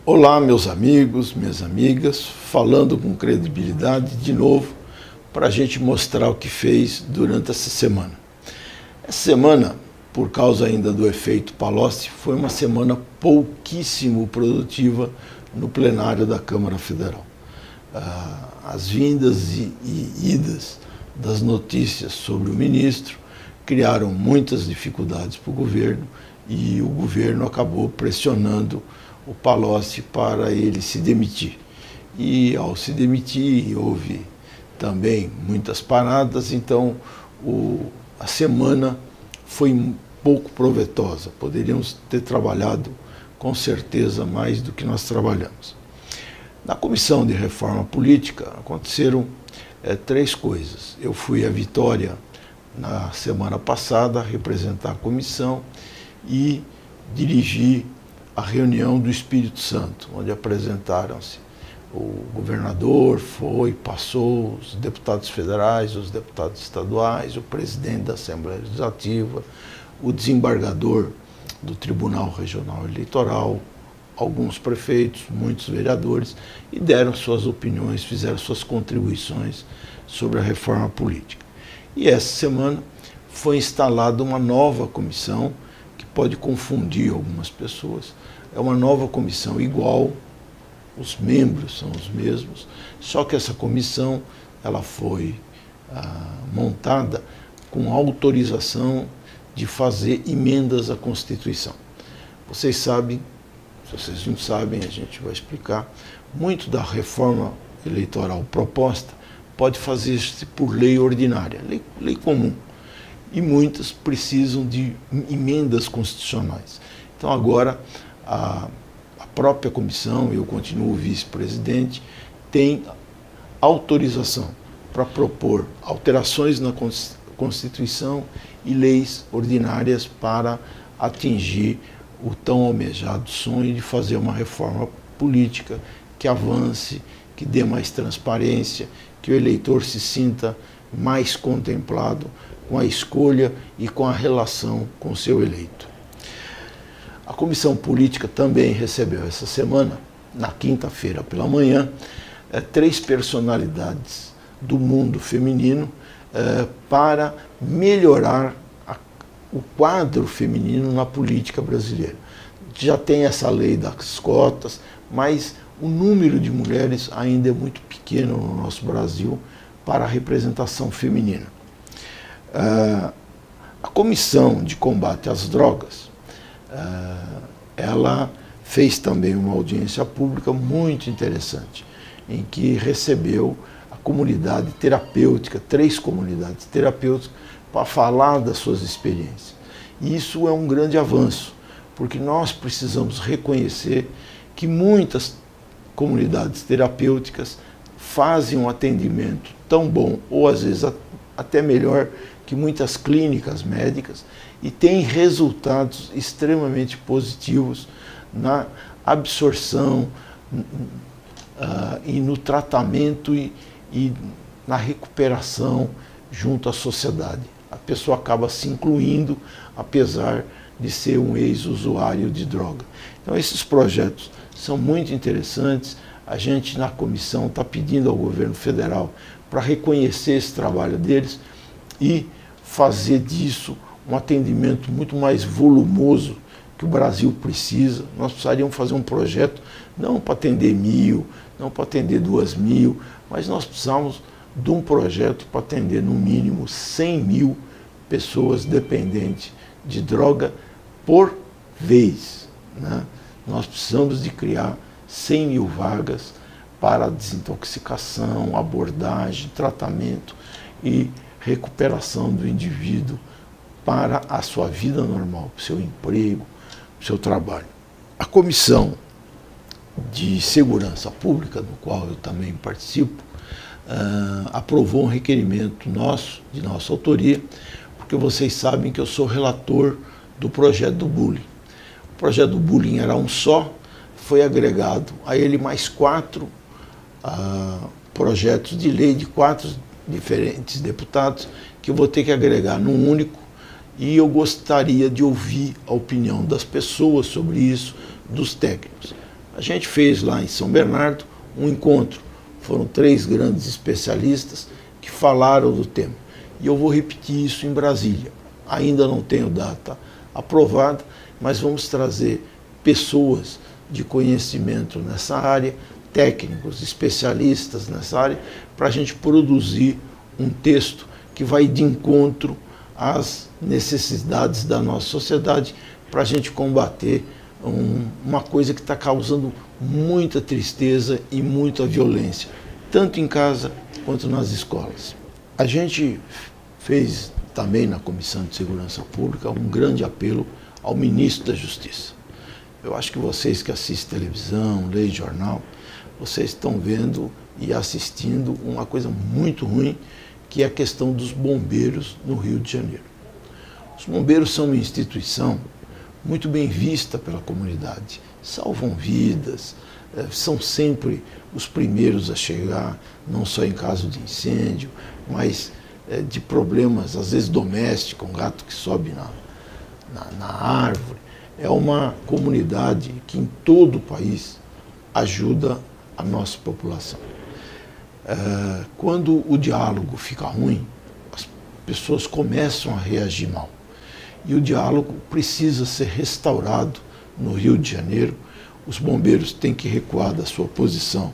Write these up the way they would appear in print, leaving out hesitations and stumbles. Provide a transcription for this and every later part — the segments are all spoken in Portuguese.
Olá, meus amigos, minhas amigas, falando com credibilidade de novo para a gente mostrar o que fez durante essa semana. Essa semana, por causa ainda do efeito Palocci, foi uma semana pouquíssimo produtiva no plenário da Câmara Federal. As vindas e idas das notícias sobre o ministro criaram muitas dificuldades para o governo e o governo acabou pressionando o Palocci para ele se demitir. E ao se demitir houve também muitas paradas, então a semana foi pouco proveitosa. Poderíamos ter trabalhado com certeza mais do que nós trabalhamos. Na Comissão de Reforma Política aconteceram três coisas. Eu fui a Vitória na semana passada representar a comissão e dirigi a reunião do Espírito Santo, onde apresentaram-se o governador, passou os deputados federais, os deputados estaduais, o presidente da Assembleia Legislativa, o desembargador do Tribunal Regional Eleitoral, alguns prefeitos, muitos vereadores, e deram suas opiniões, fizeram suas contribuições sobre a reforma política. E essa semana foi instalada uma nova comissão, que pode confundir algumas pessoas. É uma nova comissão igual, os membros são os mesmos, só que essa comissão ela foi montada com autorização de fazer emendas à Constituição. Vocês sabem, se vocês não sabem, a gente vai explicar, muito da reforma eleitoral proposta pode fazer-se por lei ordinária, lei comum, e muitas precisam de emendas constitucionais. Então agora a própria comissão, eu continuo vice-presidente, tem autorização para propor alterações na Constituição e leis ordinárias para atingir o tão almejado sonho de fazer uma reforma política que avance, que dê mais transparência, que o eleitor se sinta mais contemplado com a escolha e com a relação com o seu eleito. A Comissão Política também recebeu essa semana, na quinta-feira pela manhã, três personalidades do mundo feminino para melhorar o quadro feminino na política brasileira. Já tem essa lei das cotas, mas o número de mulheres ainda é muito pequeno no nosso Brasil para a representação feminina. A Comissão de Combate às Drogas, ela fez também uma audiência pública muito interessante, em que recebeu a comunidade terapêutica, três comunidades terapêuticas, para falar das suas experiências. E isso é um grande avanço, porque nós precisamos reconhecer que muitas comunidades terapêuticas fazem um atendimento tão bom, ou às vezes até melhor que muitas clínicas médicas, e têm resultados extremamente positivos na absorção e no tratamento e na recuperação junto à sociedade. A pessoa acaba se incluindo, apesar de ser um ex-usuário de droga. Então esses projetos são muito interessantes. A gente na comissão está pedindo ao governo federal para reconhecer esse trabalho deles e fazer disso um atendimento muito mais volumoso que o Brasil precisa. Nós precisaríamos fazer um projeto não para atender 1.000, não para atender 2.000, mas nós precisamos de um projeto para atender no mínimo 100.000 pessoas dependentes de droga por vez, né? Nós precisamos de criar 100.000 vagas para desintoxicação, abordagem, tratamento e recuperação do indivíduo para a sua vida normal, para o seu emprego, para o seu trabalho. A Comissão de Segurança Pública, do qual eu também participo, aprovou um requerimento nosso, de nossa autoria, porque vocês sabem que eu sou relator do projeto do bullying. O projeto do bullying era um só, foi agregado a ele mais 4 projetos de lei de 4 diferentes deputados, que eu vou ter que agregar num único, e eu gostaria de ouvir a opinião das pessoas sobre isso, dos técnicos. A gente fez lá em São Bernardo um encontro, foram 3 grandes especialistas que falaram do tema. E eu vou repetir isso em Brasília. Ainda não tenho data aprovada, mas vamos trazer pessoas de conhecimento nessa área, técnicos, especialistas nessa área, para a gente produzir um texto que vai de encontro às necessidades da nossa sociedade, para a gente combater uma coisa que está causando muita tristeza e muita violência, tanto em casa quanto nas escolas. A gente fez também na Comissão de Segurança Pública um grande apelo ao ministro da Justiça. Eu acho que vocês que assistem televisão, leem jornal, vocês estão vendo e assistindo uma coisa muito ruim, que é a questão dos bombeiros no Rio de Janeiro. Os bombeiros são uma instituição muito bem vista pela comunidade, salvam vidas, são sempre os primeiros a chegar, não só em caso de incêndio, mas de problemas, às vezes domésticos, um gato que sobe na árvore. É uma comunidade que em todo o país ajuda a nossa população. Quando o diálogo fica ruim, as pessoas começam a reagir mal. E o diálogo precisa ser restaurado no Rio de Janeiro. Os bombeiros têm que recuar da sua posição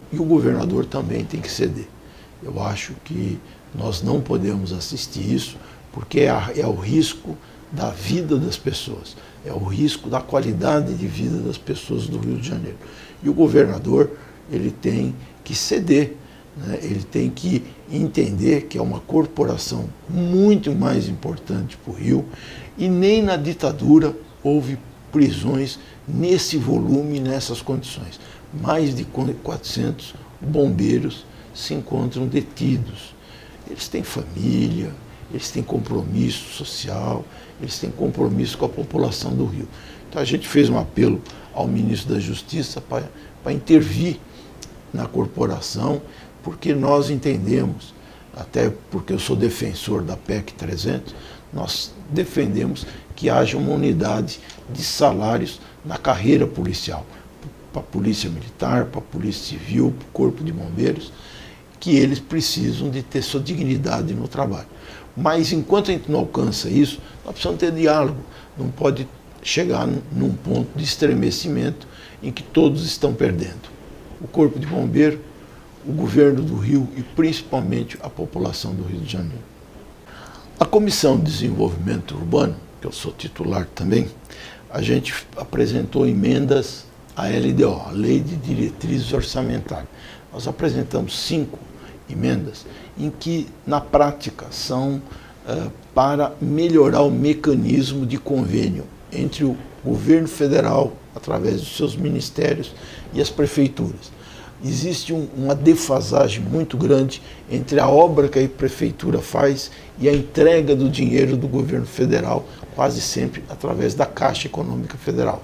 e o governador também tem que ceder. Eu acho que nós não podemos assistir isso, porque é o risco da vida das pessoas, é o risco da qualidade de vida das pessoas do Rio de Janeiro. E o governador, ele tem que ceder, né? Ele tem que entender que é uma corporação muito mais importante para o Rio, e nem na ditadura houve prisões nesse volume, nessas condições. Mais de 400 bombeiros se encontram detidos. Eles têm família, eles têm compromisso social, eles têm compromisso com a população do Rio. Então a gente fez um apelo ao ministro da Justiça para intervir na corporação, porque nós entendemos, até porque eu sou defensor da PEC 300, nós defendemos que haja uma unidade de salários na carreira policial, para a Polícia Militar, para a Polícia Civil, para o Corpo de Bombeiros, que eles precisam de ter sua dignidade no trabalho. Mas enquanto a gente não alcança isso, nós precisamos ter diálogo, não pode chegar num ponto de estremecimento em que todos estão perdendo. O Corpo de Bombeiro, o governo do Rio e principalmente a população do Rio de Janeiro. A Comissão de Desenvolvimento Urbano, que eu sou titular também, a gente apresentou emendas à LDO, a Lei de Diretrizes Orçamentárias. Nós apresentamos 5 emendas em que, na prática, são para melhorar o mecanismo de convênio entre o governo federal, através dos seus ministérios, e as prefeituras. Existe uma defasagem muito grande entre a obra que a prefeitura faz e a entrega do dinheiro do governo federal, quase sempre através da Caixa Econômica Federal.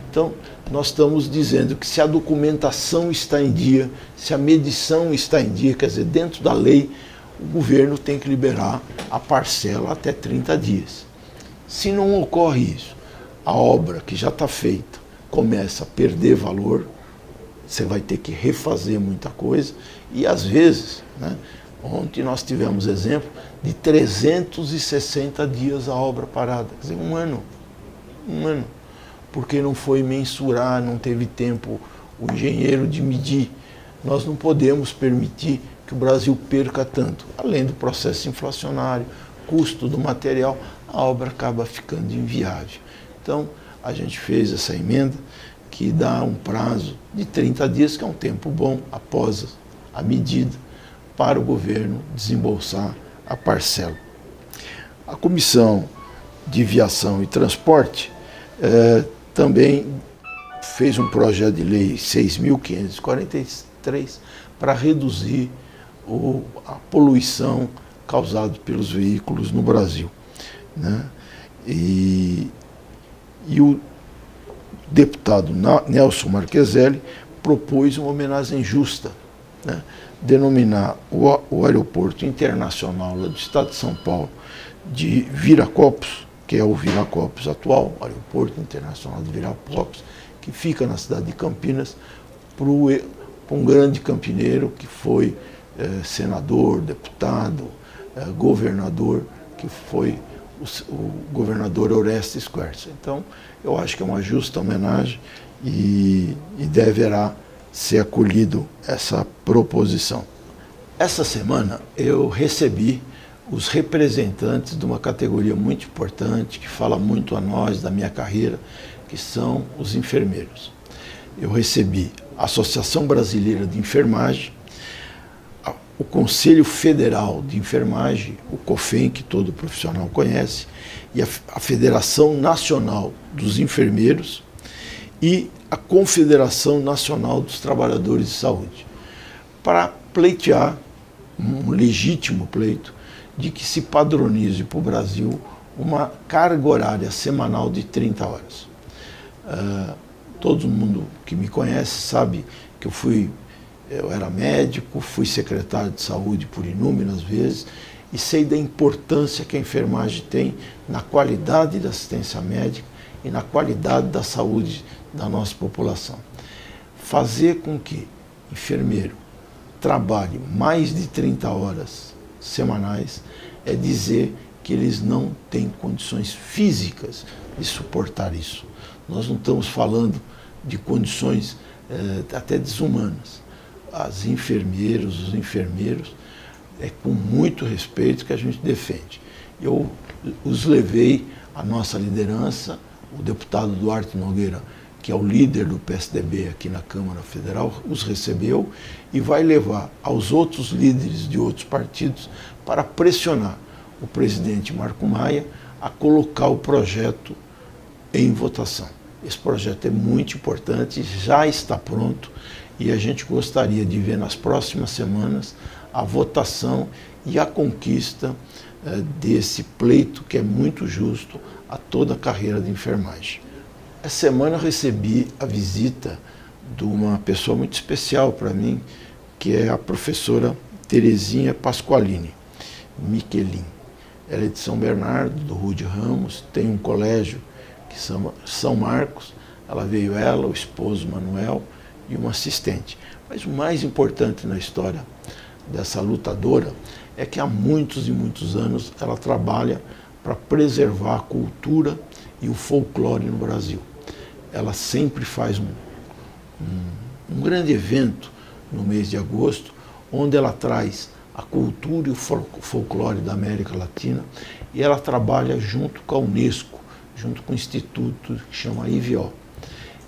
Então, nós estamos dizendo que se a documentação está em dia, se a medição está em dia, quer dizer, dentro da lei, o governo tem que liberar a parcela até 30 dias. Se não ocorre isso, a obra que já está feita começa a perder valor, você vai ter que refazer muita coisa, e às vezes, né, ontem nós tivemos exemplo de 360 dias a obra parada, quer dizer, um ano, porque não foi mensurar, não teve tempo o engenheiro de medir. Nós não podemos permitir que o Brasil perca tanto, além do processo inflacionário, custo do material, a obra acaba ficando inviável. Então, a gente fez essa emenda que dá um prazo de 30 dias, que é um tempo bom, após a medida, para o governo desembolsar a parcela. A Comissão de Viação e Transporte também fez um projeto de lei 6.543 para reduzir a poluição causados pelos veículos no Brasil, né? E o deputado Nelson Marcheselli propôs uma homenagem justa, né? Denominar o aeroporto internacional lá do estado de São Paulo de Viracopos, que é o Viracopos atual, o aeroporto internacional de Viracopos, que fica na cidade de Campinas, para um grande campineiro que foi senador, deputado, governador, que foi o governador Orestes Quercia. Então, eu acho que é uma justa homenagem e deverá ser acolhido essa proposição. Essa semana eu recebi os representantes de uma categoria muito importante, que fala muito a nós, da minha carreira, que são os enfermeiros. Eu recebi a Associação Brasileira de Enfermagem, o Conselho Federal de Enfermagem, o COFEN, que todo profissional conhece, e a Federação Nacional dos Enfermeiros e a Confederação Nacional dos Trabalhadores de Saúde, para pleitear um legítimo pleito de que se padronize para o Brasil uma carga horária semanal de 30 horas. Todo mundo que me conhece sabe que eu era médico, fui secretário de saúde por inúmeras vezes e sei da importância que a enfermagem tem na qualidade da assistência médica e na qualidade da saúde da nossa população. Fazer com que enfermeiro trabalhe mais de 30 horas semanais é dizer que eles não têm condições físicas de suportar isso. Nós não estamos falando de condições até desumanas. As enfermeiras, os enfermeiros, é com muito respeito que a gente defende. Eu os levei à nossa liderança, o deputado Duarte Nogueira, que é o líder do PSDB aqui na Câmara Federal, os recebeu e vai levar aos outros líderes de outros partidos para pressionar o presidente Marco Maia a colocar o projeto em votação. Esse projeto é muito importante, já está pronto e a gente gostaria de ver nas próximas semanas a votação e a conquista desse pleito que é muito justo a toda a carreira de enfermagem. Essa semana eu recebi a visita de uma pessoa muito especial para mim, que é a professora Terezinha Pasqualini Michelin. Ela é de São Bernardo, do Rude Ramos, tem um colégio que se chama São Marcos. Ela veio, o esposo Manuel e uma assistente. Mas o mais importante na história dessa lutadora é que há muitos e muitos anos ela trabalha para preservar a cultura e o folclore no Brasil. Ela sempre faz um grande evento no mês de agosto, onde ela traz a cultura e o folclore da América Latina, e ela trabalha junto com a Unesco, junto com o instituto que chama IVO.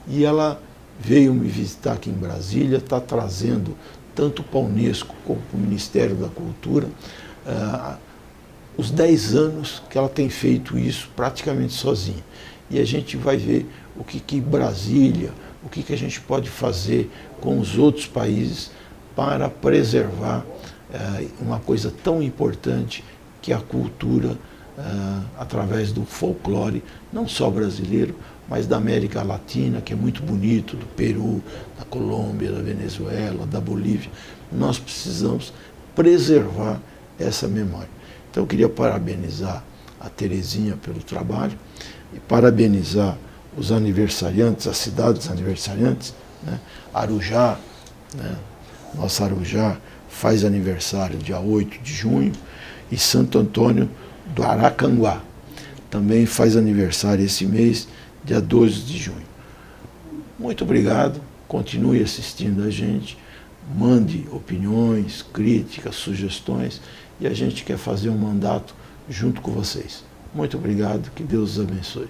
E ela veio me visitar aqui em Brasília, está trazendo tanto para a Unesco como para o Ministério da Cultura os 10 anos que ela tem feito isso praticamente sozinha. E a gente vai ver o que Brasília, o que a gente pode fazer com os outros países para preservar uma coisa tão importante que é a cultura através do folclore, não só brasileiro, mas da América Latina, que é muito bonito, do Peru, da Colômbia, da Venezuela, da Bolívia. Nós precisamos preservar essa memória. Então eu queria parabenizar a Terezinha pelo trabalho e parabenizar os aniversariantes, as cidades aniversariantes, né? Arujá, né? Nossa Arujá faz aniversário dia 8 de junho e Santo Antônio do Aracanguá também faz aniversário esse mês, dia 12 de junho. Muito obrigado, continue assistindo a gente, mande opiniões, críticas, sugestões e a gente quer fazer um mandato junto com vocês. Muito obrigado, que Deus os abençoe.